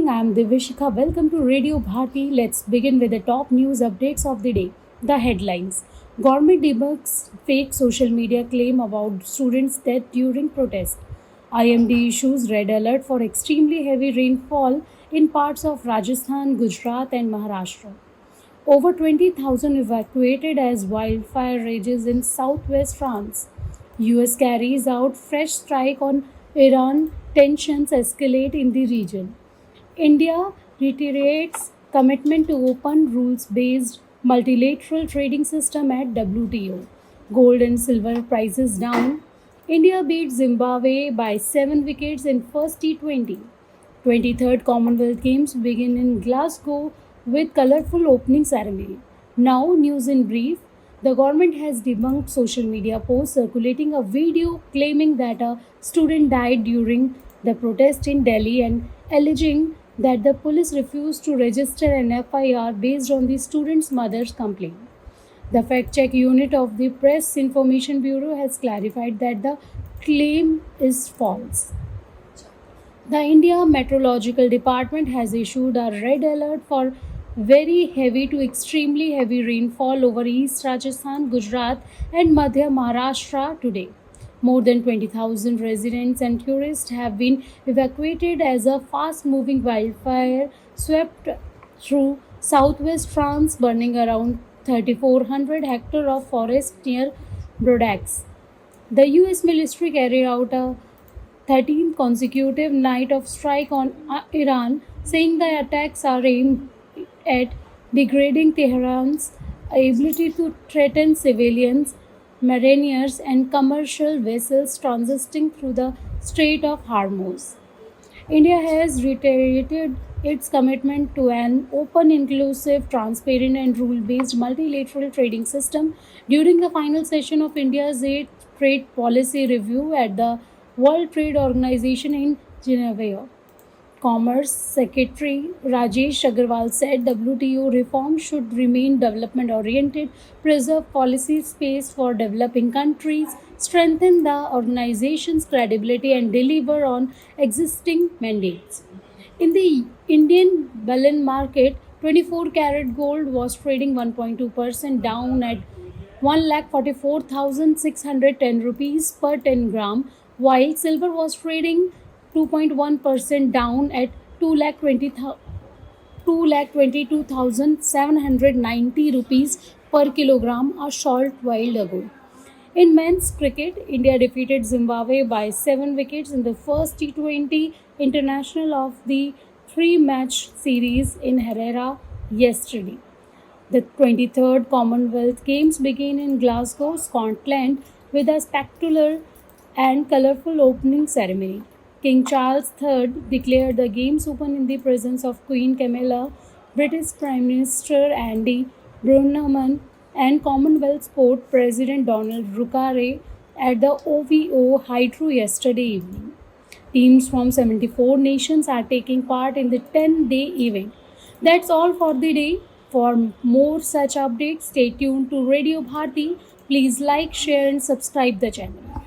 evening, I am Divishika. Welcome to Radio Bharti. Let's begin with the top news updates of the day. The headlines: Government debunks fake social media claim about students' death during protest. IMD issues red alert for extremely heavy rainfall in parts of Rajasthan, Gujarat, and Maharashtra. Over 20,000 evacuated as wildfire rages in southwest France. US carries out fresh strike on Iran, tensions escalate in the region. India reiterates commitment to open rules-based multilateral trading system at WTO. Gold and silver prices down. India beat Zimbabwe by 7 wickets in first T20. 23rd Commonwealth Games begin in Glasgow with colorful opening ceremony. Now, news in brief. The government has debunked social media posts circulating a video claiming that a student died during the protest in Delhi and alleging that the police refused to register an FIR based on the student's mother's complaint. The fact check unit of the Press Information Bureau has clarified that the claim is false. The India Meteorological Department has issued a red alert for very heavy to extremely heavy rainfall over East Rajasthan, Gujarat, and Madhya Maharashtra today. More than 20,000 residents and tourists have been evacuated as a fast moving wildfire swept through southwest France, burning around 3,400 hectares of forest near Bordeaux. The US military carried out a 13th consecutive night of strike on Iran, saying the attacks are aimed at degrading Tehran's ability to threaten civilians, mariners, and commercial vessels transiting through the Strait of Hormuz. India has reiterated its commitment to an open, inclusive, transparent, and rule based multilateral trading system during the final session of India's 8th Trade Policy Review at the World Trade Organization in Geneva. Commerce Secretary Rajesh Agarwal said WTO reform should remain development oriented, preserve policy space for developing countries, strengthen the organization's credibility, and deliver on existing mandates. In the Indian bullion market, 24 karat gold was trading 1.2% down at 1,44,610 rupees per 10 gram, while silver was trading 2.1% down at 2,22,790 rupees per kilogram a short while ago. In men's cricket, India defeated Zimbabwe by 7 wickets in the first T20 international of the 3-match series in Herrera yesterday. The 23rd Commonwealth Games began in Glasgow, Scotland, with a spectacular and colorful opening ceremony. King Charles III declared the Games open in the presence of Queen Camilla, British Prime Minister Andy Burnham, and Commonwealth Sport President Donald Rukare at the OVO Hydro yesterday evening. Teams from 74 nations are taking part in the 10-day event. That's all for the day. For more such updates, stay tuned to Radio Bharti. Please like, share, and subscribe the channel.